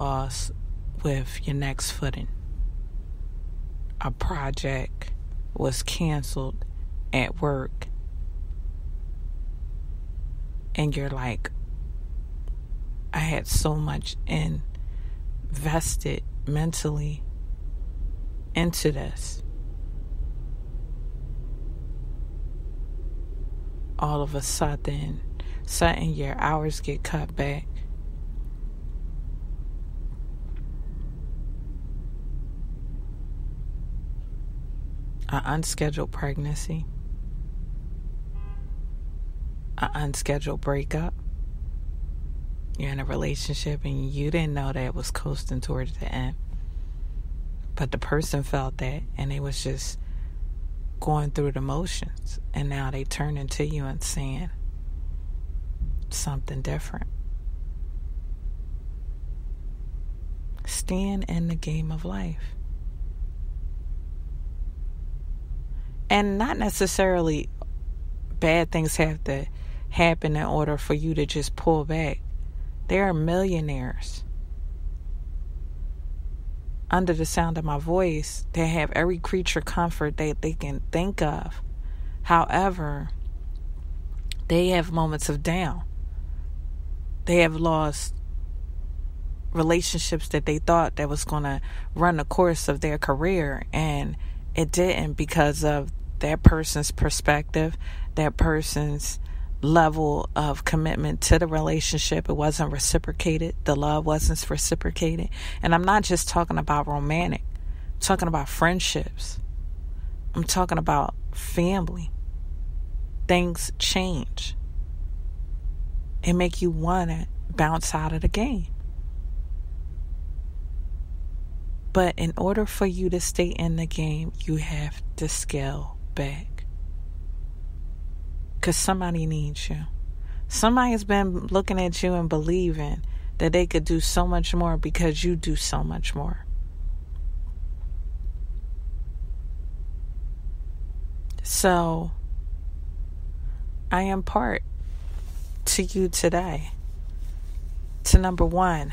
lost with your next footing. A project was canceled at work, and you're like, I had so much invested mentally into this. All of a sudden your hours get cut back. An unscheduled pregnancy, an unscheduled breakup. You're in a relationship and you didn't know that it was coasting towards the end, but the person felt that and they was just going through the motions, and now they turn into you and saying something different. Stand in the game of life. And not necessarily bad things have to happen in order for you to just pull back. There are millionaires under the sound of my voice that have every creature comfort that they can think of. However, they have moments of down. They have lost relationships that they thought that was going to run the course of their career, and it didn't, because of that person's perspective, that person's level of commitment to the relationship. It wasn't reciprocated. The love wasn't reciprocated. And I'm not just talking about romantic. I'm talking about friendships. I'm talking about family. Things change. It make you want to bounce out of the game. But in order for you to stay in the game, you have to scale back. Because somebody needs you. Somebody has been looking at you and believing that they could do so much more because you do so much more. So, I impart to you today to, number one,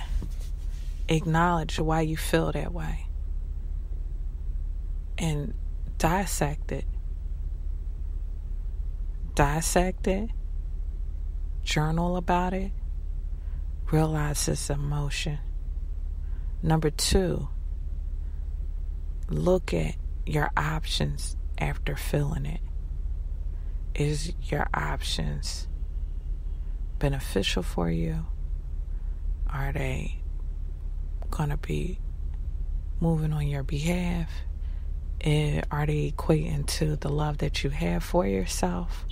acknowledge why you feel that way and dissect it. Dissect it, journal about it, realize it's emotion. Number two, look at your options after feeling it. Is your options beneficial for you? Are they going to be moving on your behalf? Are they equating to the love that you have for yourself?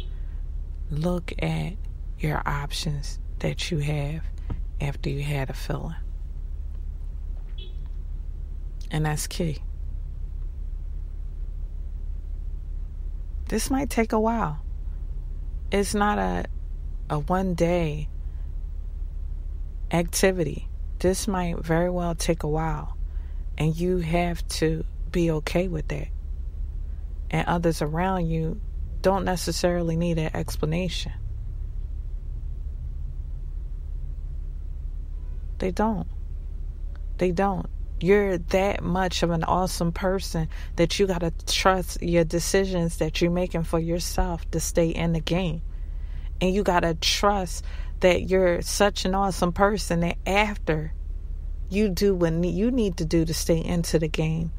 Look at your options that you have after you had a feeling. And that's key. This might take a while. It's not a one-day activity. This might very well take a while. And you have to be okay with that. And others around you don't necessarily need an explanation. They don't. You're that much of an awesome person that you got to trust your decisions that you're making for yourself to stay in the game. And you got to trust that you're such an awesome person that after you do what you need to do to stay into the game,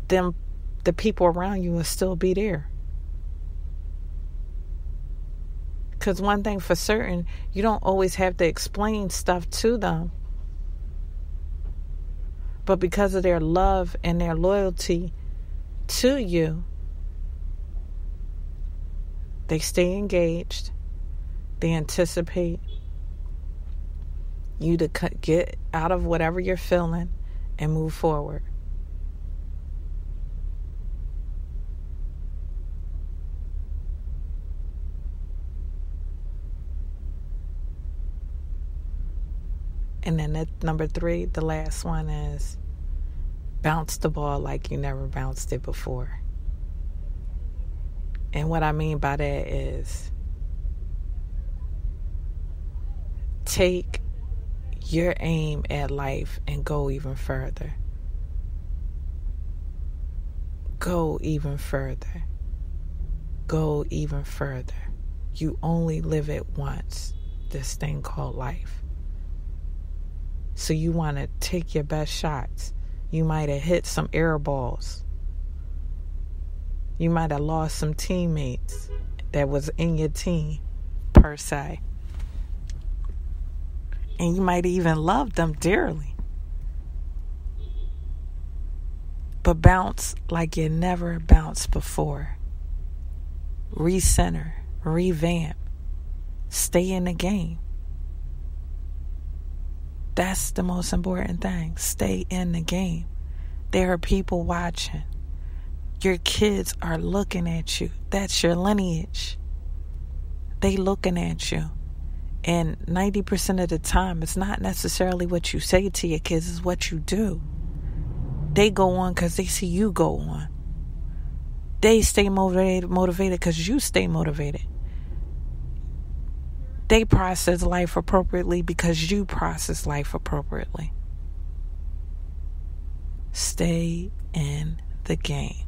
then the people around you will still be there. Because one thing for certain, you don't always have to explain stuff to them. But because of their love and their loyalty to you, they stay engaged. They anticipate you to get out of whatever you're feeling and move forward. And then that number 3, the last one, is bounce the ball like you never bounced it before. And what I mean by that is take your aim at life and go even further. Go even further. Go even further. You only live it once, this thing called life. So you want to take your best shots. You might have hit some air balls. You might have lost some teammates that was in your team, per se. And you might even love them dearly. But bounce like you never bounced before. Recenter, revamp. Stay in the game. That's the most important thing. Stay in the game. There are people watching. Your kids are looking at you. That's your lineage. They looking at you. And 90% of the time, it's not necessarily what you say to your kids, it's what you do. They go on because they see you go on. They stay motivated because you stay motivated. They process life appropriately because you process life appropriately. Stay in the game.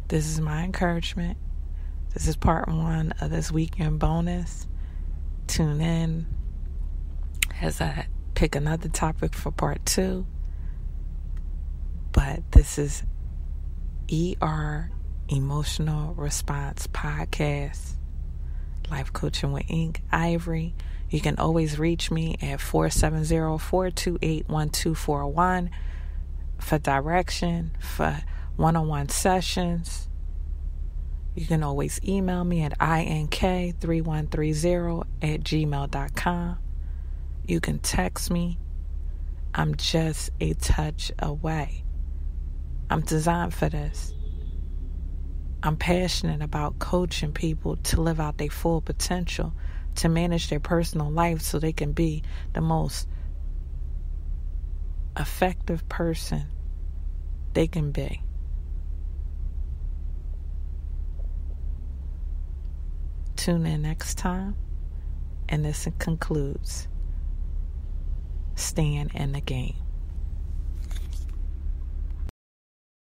This is my encouragement. This is part 1 of this weekend bonus. Tune in as I pick another topic for part 2. But this is ER Emotional Response Podcast, Life Coaching with Ink Ivory. You can always reach me at 470-428-1241 for direction, for one-on-one sessions. You can always email me at ink3130@gmail.com. You can text me. I'm just a touch away. I'm designed for this. I'm passionate about coaching people to live out their full potential, to manage their personal life so they can be the most effective person they can be. Tune in next time, and this concludes Staying in the Game.